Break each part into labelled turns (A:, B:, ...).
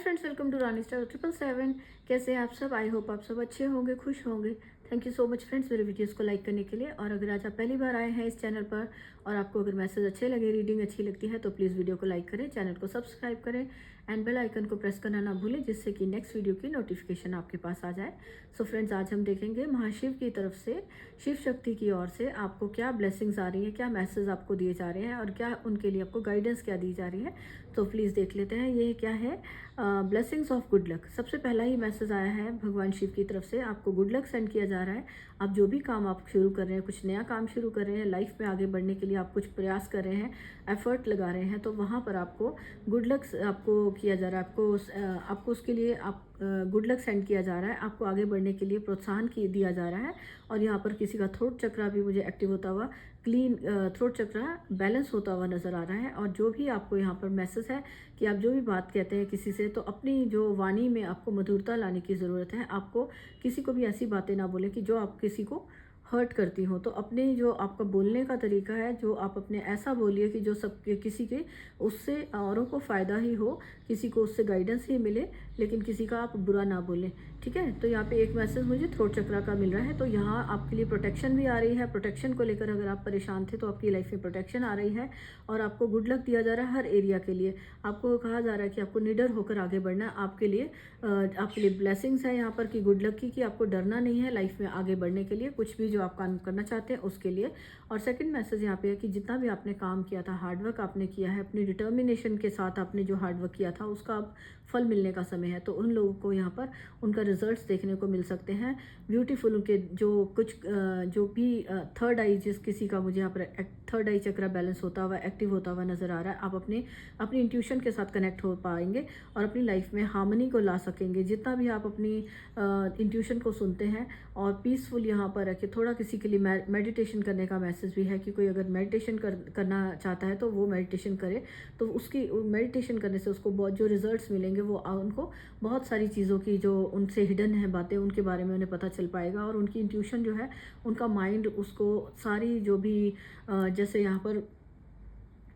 A: Friends, welcome to Rani star 777। कैसे हैं आप सब? आई होप आप सब अच्छे होंगे, खुश होंगे। Thank you so much friends मेरे वीडियोस को लाइक करने के लिए। और अगर आज आप पहली बार आए हैं इस चैनल पर और आपको अगर मैसेज अच्छे लगे, रीडिंग अच्छी लगती है, तो प्लीज़ वीडियो को लाइक करें, चैनल को सब्सक्राइब करें एंड बेल आइकन को प्रेस करना ना भूलें, जिससे कि नेक्स्ट वीडियो की नोटिफिकेशन आपके पास आ जाए। सो फ्रेंड्स, आज हम देखेंगे महाशिव की तरफ से, शिव शक्ति की ओर से आपको क्या ब्लेसिंग्स आ रही है, क्या मैसेज आपको दिए जा रहे हैं और क्या उनके लिए आपको गाइडेंस क्या दी जा रही है। तो प्लीज़ देख लेते हैं ये क्या है। Blessings of good luck. सबसे पहला ही मैसेज आया है भगवान शिव की तरफ से, आपको गुड लक सेंड किया जा रहा है। आप जो भी काम आप शुरू कर रहे हैं, कुछ नया काम शुरू कर रहे हैं, लाइफ में आगे बढ़ने के लिए आप कुछ प्रयास कर रहे हैं, एफर्ट लगा रहे हैं, तो वहाँ पर आपको गुड लक आपको किया जा रहा है। आपको उसके लिए आप गुड लक सेंड किया जा रहा है, आपको आगे बढ़ने के लिए प्रोत्साहन दिया जा रहा है। और यहाँ पर किसी का थ्रोट चक्रा भी मुझे एक्टिव होता हुआ, क्लीन थ्रोट चक्रा बैलेंस होता हुआ नज़र आ रहा है। और जो भी आपको यहाँ पर मैसेज है कि आप जो भी बात कहते हैं किसी से, तो अपनी जो वाणी में आपको मधुरता लाने की ज़रूरत है। आपको किसी को भी ऐसी बातें ना बोलें कि जो आप किसी को हर्ट करती हो। तो अपने जो आपका बोलने का तरीका है, जो आप अपने ऐसा बोलिए कि जो सब किसी के उससे औरों को फ़ायदा ही हो, किसी को उससे गाइडेंस ही मिले, लेकिन किसी का आप बुरा ना बोलें। ठीक है, तो यहाँ पे एक मैसेज मुझे थ्रोट चक्रा का मिल रहा है। तो यहाँ आपके लिए प्रोटेक्शन भी आ रही है। प्रोटेक्शन को लेकर अगर आप परेशान थे तो आपकी लाइफ में प्रोटेक्शन आ रही है और आपको गुड लक दिया जा रहा है हर एरिया के लिए। आपको कहा जा रहा है कि आपको निडर होकर आगे बढ़ना है। आपके लिए ब्लेसिंग्स है यहाँ पर कि गुड लक की, कि आपको डरना नहीं है लाइफ में आगे बढ़ने के लिए, कुछ भी जो आप काम करना चाहते हैं उसके लिए। और सेकंड मैसेज यहाँ पे है कि जितना भी आपने काम किया था, हार्डवर्क आपने किया है, अपनी डिटर्मिनेशन के साथ आपने जो हार्डवर्क किया था उसका अब फल मिलने का समय है। तो उन लोगों को यहाँ पर उनका रिजल्ट्स देखने को मिल सकते हैं। ब्यूटीफुल उनके जो भी थर्ड आई, जिस किसी का मुझे यहाँ पर थर्ड आई चक्रा बैलेंस होता हुआ, एक्टिव होता हुआ नज़र आ रहा है। आप अपनी इंट्यूशन के साथ कनेक्ट हो पाएंगे और अपनी लाइफ में हार्मनी को ला सकेंगे। जितना भी आप अपनी इंट्यूशन को सुनते हैं और पीसफुल यहाँ पर है कि थोड़ा किसी के लिए मेडिटेशन करने का मैसेज भी है कि कोई अगर मेडिटेशन करना चाहता है तो वो मेडिटेशन करे। तो उसकी मेडिटेशन करने से उसको बहुत जो रिजल्ट्स मिलेंगे, वो उनको बहुत सारी चीज़ों की जो उनसे हिडन है बातें, उनके बारे में उन्हें पता चल पाएगा। और उनकी इंट्यूशन जो है, उनका माइंड उसको सारी जो भी जैसे यहाँ पर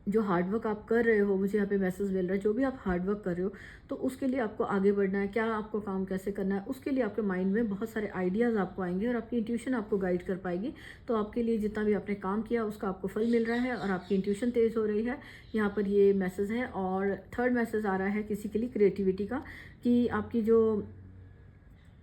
A: जो हार्डवर्क आप कर रहे हो, मुझे यहाँ पे मैसेज मिल रहा है, जो भी आप हार्डवर्क कर रहे हो तो उसके लिए आपको आगे बढ़ना है, क्या आपको काम कैसे करना है, उसके लिए आपके माइंड में बहुत सारे आइडियाज़ आपको आएंगे और आपकी इंट्यूशन आपको गाइड कर पाएगी। तो आपके लिए जितना भी आपने काम किया उसका आपको फल मिल रहा है और आपकी इंट्यूशन तेज़ हो रही है। यहाँ पर ये मैसेज है। और थर्ड मैसेज आ रहा है किसी के लिए क्रिएटिविटी का, कि आपकी जो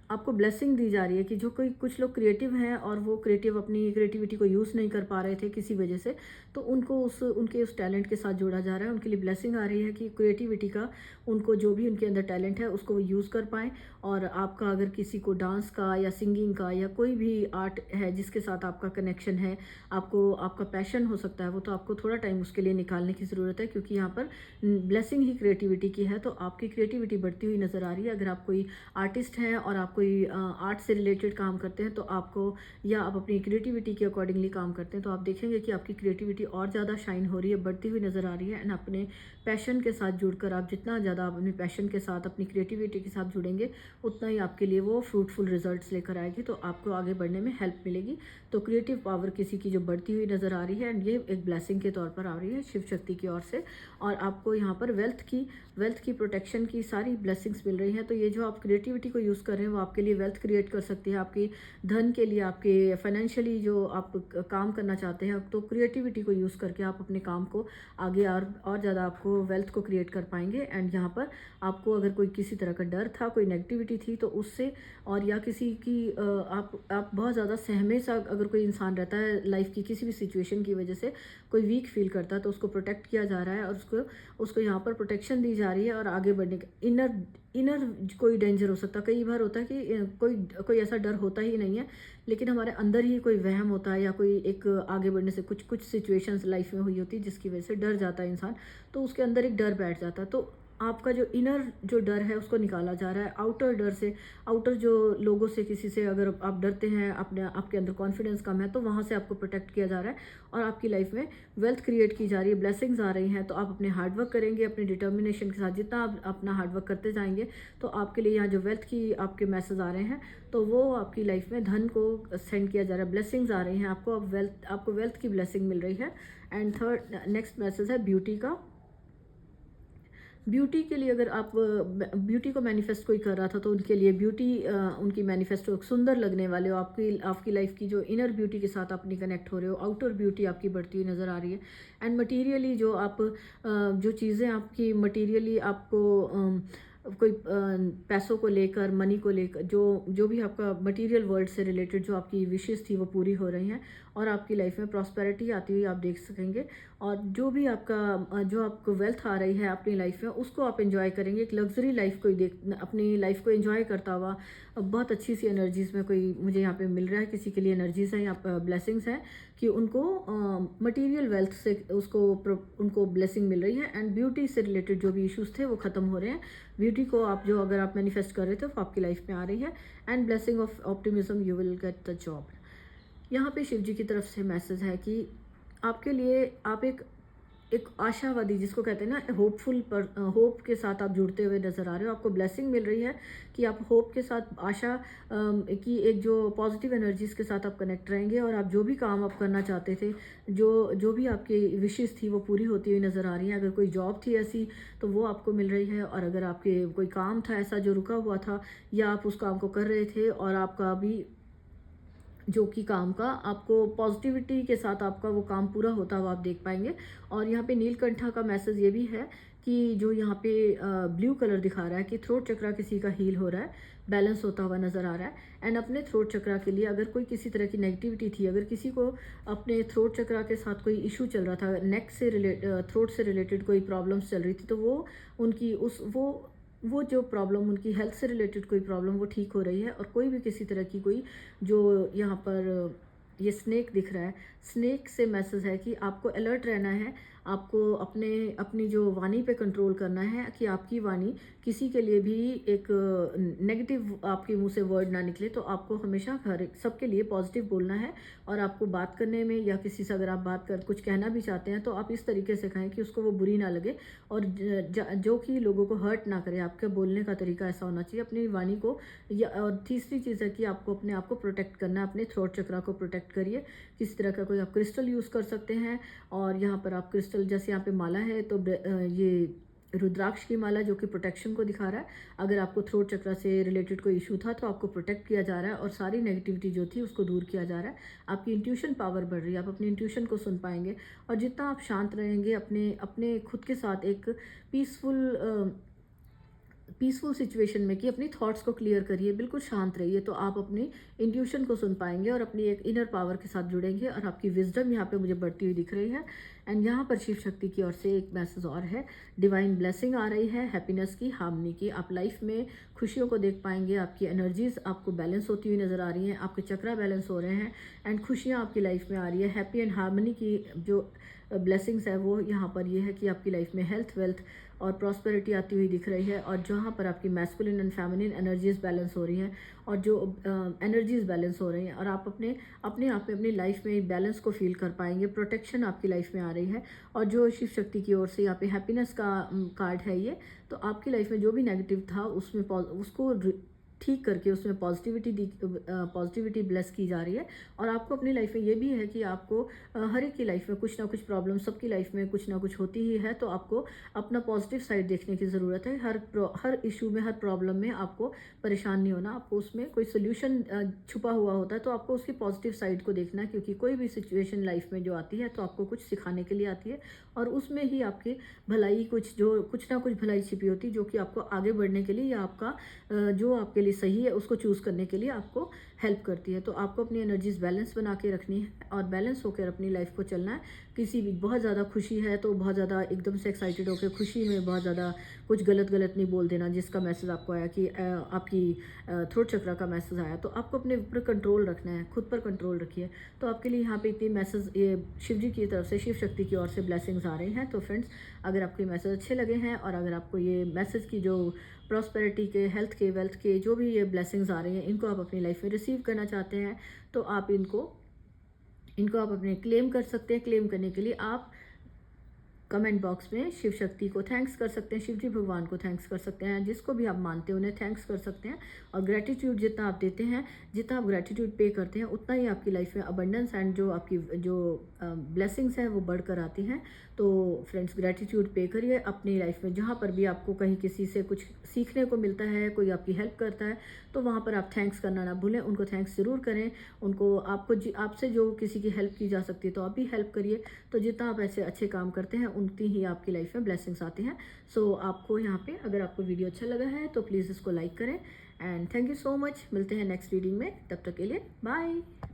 A: आपको ब्लेसिंग दी जा रही है कि जो कोई कुछ लोग क्रिएटिव हैं और वो अपनी क्रिएटिविटी को यूज़ नहीं कर पा रहे थे किसी वजह से, तो उनको उनके उस टैलेंट के साथ जोड़ा जा रहा है। उनके लिए ब्लेसिंग आ रही है कि क्रिएटिविटी का उनको जो भी उनके अंदर टैलेंट है उसको वो यूज़ कर पाएँ। और आपका अगर किसी को डांस का या सिंगिंग का या कोई भी आर्ट है जिसके साथ आपका कनेक्शन है, आपका पैशन हो सकता है वो, तो आपको थोड़ा टाइम उसके लिए निकालने की ज़रूरत है, क्योंकि यहाँ पर ब्लेसिंग ही क्रिएटिविटी की है। तो आपकी क्रिएटिविटी बढ़ती हुई नज़र आ रही है। अगर आप कोई आर्टिस्ट हैं और आप कोई आर्ट से रिलेटेड काम करते हैं तो आपको, या आप अपनी क्रिएटिविटी के अकॉर्डिंगली काम करते हैं, तो आप देखेंगे कि आपकी क्रिएटिविटी और ज़्यादा शाइन हो रही है, बढ़ती हुई नज़र आ रही है। एंड अपने पैशन के साथ जुड़कर आप जितना ज़्यादा आप अपने पैशन के साथ, अपनी क्रिएटिविटी के साथ जुड़ेंगे, उतना ही आपके लिए वो फ्रूटफुल रिजल्ट्स लेकर आएगी, तो आपको आगे बढ़ने में हेल्प मिलेगी। तो क्रिएटिव पावर किसी की जो बढ़ती हुई नज़र आ रही है, एंड ये एक ब्लेसिंग के तौर पर आ रही है शिव शक्ति की ओर से। और आपको यहाँ पर वेल्थ की प्रोटेक्शन की सारी ब्लेसिंग्स मिल रही हैं। तो ये जो आप क्रिएटिविटी को यूज़ कर रहे हैं वो आपके लिए वेल्थ क्रिएट कर सकती है, आपकी धन के लिए, आपके फाइनेंशियली जो आप काम करना चाहते हैं, तो क्रिएटिविटी को यूज़ करके आप अपने काम को आगे और ज़्यादा आपको वेल्थ को क्रिएट कर पाएंगे। एंड यहाँ पर आपको अगर कोई किसी तरह का डर था, कोई नेगेटिविटी थी, तो उससे, और या किसी की आप बहुत ज़्यादा सहमे सा अगर कोई इंसान रहता है लाइफ की किसी भी सिचुएशन की वजह से, कोई वीक फील करता है, तो उसको प्रोटेक्ट किया जा रहा है और उसको यहाँ पर प्रोटेक्शन दी जा रही है। और आगे बढ़ने का इनर कोई डेंजर हो सकता है। कई बार होता है कि कोई ऐसा डर होता ही नहीं है, लेकिन हमारे अंदर ही कोई वहम होता है या कोई एक आगे बढ़ने से कुछ सिचुएशंस लाइफ में हुई होती है जिसकी वजह से डर जाता है इंसान, तो उसके अंदर एक डर बैठ जाता है। तो आपका जो इनर जो डर है उसको निकाला जा रहा है आउटर डर से। आउटर जो लोगों से, किसी से अगर आप डरते हैं, आपके अंदर कॉन्फिडेंस कम है, तो वहाँ से आपको प्रोटेक्ट किया जा रहा है और आपकी लाइफ में वेल्थ क्रिएट की जा रही है, ब्लेसिंग्स आ रही हैं। तो आप अपने हार्डवर्क करेंगे, अपनी डिटर्मिनेशन के साथ जितना आप अपना हार्डवर्क करते जाएंगे, तो आपके लिए यहाँ जो वेल्थ की आपके मैसेज आ रहे हैं, तो वो आपकी लाइफ में धन को सेंड किया जा रहा है, ब्लेसिंग्स आ रही हैं आपको वेल्थ की ब्लेसिंग मिल रही है। एंड थर्ड नेक्स्ट मैसेज है ब्यूटी का। ब्यूटी के लिए अगर आप ब्यूटी को मैनिफेस्ट कोई कर रहा था तो उनके लिए ब्यूटी उनकी मैनिफेस्टो सुंदर लगने वाले हो, आपकी आपकी लाइफ की जो इनर ब्यूटी के साथ अपनी कनेक्ट हो रहे हो, आउटर ब्यूटी आपकी बढ़ती हुई नज़र आ रही है। एंड मटीरियली जो आप जो चीज़ें आपकी मटीरियली आपको कोई पैसों को लेकर, मनी को लेकर, जो जो भी आपका मटेरियल वर्ल्ड से रिलेटेड जो आपकी विशेष थी वो पूरी हो रही हैं और आपकी लाइफ में प्रॉस्पेरिटी आती हुई आप देख सकेंगे। और जो भी आपका जो आपको वेल्थ आ रही है अपनी लाइफ में उसको आप एंजॉय करेंगे। एक लग्जरी लाइफ को देख अपनी लाइफ को एंजॉय करता हुआ बहुत अच्छी सी एनर्जीज में कोई मुझे यहाँ पे मिल रहा है, किसी के लिए एनर्जीज हैं या ब्लेसिंग्स हैं कि उनको मटेरियल वेल्थ से उनको ब्लेसिंग मिल रही है। एंड ब्यूटी से रिलेटेड जो भी इश्यूज थे वो ख़त्म हो रहे हैं। ब्यूटी को आप जो अगर आप मैनिफेस्ट कर रहे थे वो आपकी लाइफ में आ रही है। And blessing of optimism, you will get the job. यहाँ पे शिव जी की तरफ से मैसेज है कि आपके लिए आप एक आशावादी, जिसको कहते हैं ना होपफुल, पर होप के साथ आप जुड़ते हुए नज़र आ रहे हो। आपको ब्लेसिंग मिल रही है कि आप होप के साथ, आशा की एक जो पॉजिटिव एनर्जीज के साथ आप कनेक्ट रहेंगे और आप जो भी काम आप करना चाहते थे, जो भी आपकी विशेष थी वो पूरी होती हुई नज़र आ रही है। अगर कोई जॉब थी ऐसी तो वो आपको मिल रही है, और अगर आपके कोई काम था ऐसा जो रुका हुआ था या आप उस काम को कर रहे थे और आपका अभी जो कि काम का आपको पॉजिटिविटी के साथ आपका वो काम पूरा होता हुआ आप देख पाएंगे। और यहाँ पे नीलकंठा का मैसेज ये भी है कि जो यहाँ पे ब्लू कलर दिखा रहा है कि थ्रोट चक्रा किसी का हील हो रहा है, बैलेंस होता हुआ नज़र आ रहा है। एंड अपने थ्रोट चक्रा के लिए अगर कोई किसी तरह की नेगेटिविटी थी, अगर किसी को अपने थ्रोट चक्रा के साथ कोई इशू चल रहा था, नेक से थ्रोट से रिलेटेड कोई प्रॉब्लम्स चल रही थी, तो वो उनकी वो जो प्रॉब्लम, उनकी हेल्थ से रिलेटेड कोई प्रॉब्लम वो ठीक हो रही है। और कोई भी किसी तरह की कोई जो यहाँ पर ये स्नेक दिख रहा है, स्नेक से मैसेज है कि आपको अलर्ट रहना है, आपको अपनी जो वाणी पे कंट्रोल करना है कि आपकी वाणी किसी के लिए भी एक नेगेटिव आपके मुंह से वर्ड ना निकले। तो आपको हमेशा हर सबके लिए पॉजिटिव बोलना है। और आपको बात करने में या किसी से अगर आप बात कर कुछ कहना भी चाहते हैं तो आप इस तरीके से कहें कि उसको वो बुरी ना लगे और जो कि लोगों को हर्ट ना करे। आपके बोलने का तरीका ऐसा होना चाहिए अपनी वाणी को। या और तीसरी चीज़ है कि आपको अपने आप को प्रोटेक्ट करना है, अपने थ्रोट चक्रा को प्रोटेक्ट करिए। किसी तरह का कोई आप क्रिस्टल यूज़ कर सकते हैं। और यहाँ पर आप क्रिस्टल, जैसे यहाँ पे माला है तो ये रुद्राक्ष की माला जो कि प्रोटेक्शन को दिखा रहा है। अगर आपको थ्रोट चक्रा से रिलेटेड कोई इशू था तो आपको प्रोटेक्ट किया जा रहा है और सारी नेगेटिविटी जो थी उसको दूर किया जा रहा है। आपकी इंट्यूशन पावर बढ़ रही है, आप अपनी इंट्यूशन को सुन पाएंगे। और जितना आप शांत रहेंगे अपने अपने खुद के साथ एक पीसफुल सिचुएशन में कि अपनी थॉट्स को क्लियर करिए, बिल्कुल शांत रहिए, तो आप अपनी इंट्यूशन को सुन पाएंगे और अपनी एक इनर पावर के साथ जुड़ेंगे। और आपकी विजडम यहाँ पे मुझे बढ़ती हुई दिख रही है। एंड यहाँ पर शिव शक्ति की ओर से एक मैसेज और है, डिवाइन ब्लेसिंग आ रही है, हैप्पीनेस की, हार्मनी की। आप लाइफ में खुशियों को देख पाएंगे, आपकी एनर्जीज आपको बैलेंस होती हुई नज़र आ रही हैं, आपके चक्रा बैलेंस हो रहे हैं एंड खुशियाँ आपकी लाइफ में आ रही है। हैप्पी एंड हार्मनी की जो ब्लेसिंग्स है वो यहाँ पर ये है कि आपकी लाइफ में हेल्थ, वेल्थ और प्रॉस्पेरिटी आती हुई दिख रही है। और जहाँ पर आपकी masculine and feminine energies balance हो रही हैं और जो एनर्जीज बैलेंस हो रही हैं और आप अपने आप में अपनी लाइफ में बैलेंस को फील कर पाएंगे। प्रोटेक्शन आपकी लाइफ में आ रही है। और जो शिव शक्ति की ओर से यहाँ पे हैप्पीनेस का कार्ड है ये, तो आपकी लाइफ में जो भी नेगेटिव था उसमें उसको ठीक करके उसमें पॉजिटिविटी ब्लेस की जा रही है। और आपको अपनी लाइफ में ये भी है कि आपको हर एक की लाइफ में कुछ ना कुछ प्रॉब्लम, सबकी लाइफ में कुछ ना कुछ होती ही है, तो आपको अपना पॉजिटिव साइड देखने की ज़रूरत है। हर इशू में, हर प्रॉब्लम में आपको परेशान नहीं होना, आपको उसमें कोई सोल्यूशन छुपा हुआ होता है तो आपको उसकी पॉजिटिव साइड को देखना है। क्योंकि कोई भी सिचुएशन लाइफ में जो आती है तो आपको कुछ सिखाने के लिए आती है और उसमें ही आपकी भलाई कुछ ना कुछ भलाई छिपी होती है जो कि आपको आगे बढ़ने के लिए या आपका जो आपके लिए सही है उसको चूज़ करने के लिए आपको हेल्प करती है। तो आपको अपनी एनर्जीज बैलेंस बना के रखनी है और बैलेंस होकर अपनी लाइफ को चलना है। किसी भी बहुत ज़्यादा खुशी है तो बहुत ज़्यादा एकदम से एक्साइटेड होकर खुशी में बहुत ज़्यादा कुछ गलत नहीं बोल देना। जिसका मैसेज आपको आया कि आपकी थ्रोट चक्रा का मैसेज आया, तो आपको अपने ऊपर कंट्रोल रखना है, खुद पर कंट्रोल रखिए। तो आपके लिए यहाँ पे इतनी मैसेज ये शिव जी की तरफ से, शिव शक्ति की ओर से ब्लेसिंग्स आ रही हैं। तो फ्रेंड्स, अगर आपको ये मैसेज अच्छे लगे हैं और अगर आपको ये मैसेज की जो प्रॉस्पेरिटी के, हेल्थ के, वेल्थ के जो भी ये ब्लेसिंग्स आ रही हैं इनको आप अपनी लाइफ में रिसीव करना चाहते हैं तो आप इनको आप अपने क्लेम कर सकते हैं। क्लेम करने के लिए आप कमेंट बॉक्स में शिव शक्ति को थैंक्स कर सकते हैं, शिव जी भगवान को थैंक्स कर सकते हैं, जिसको भी आप मानते हैं उन्हें थैंक्स कर सकते हैं। और ग्रेटिट्यूड जितना आप देते हैं, जितना आप ग्रेटिट्यूड पे करते हैं, उतना ही आपकी लाइफ में अबंडेंस एंड जो आपकी जो ब्लेसिंग्स हैं वो बढ़कर आती हैं। तो तो फ्रेंड्स ग्रैटिट्यूड पे करिए अपनी लाइफ में। जहाँ पर भी आपको कहीं किसी से कुछ सीखने को मिलता है, कोई आपकी हेल्प करता है, तो वहाँ पर आप थैंक्स करना ना भूलें, उनको थैंक्स ज़रूर करें। उनको आपसे जो किसी की हेल्प की जा सकती है तो आप भी हेल्प करिए। तो जितना आप ऐसे अच्छे काम करते हैं उतनी ही आपकी लाइफ में ब्लेसिंग्स आती हैं। सो आपको यहाँ पे अगर आपको वीडियो अच्छा लगा है तो प्लीज़ इसको लाइक करें and thank you so much. मिलते हैं नेक्स्ट रीडिंग में, तब तक के लिए बाय।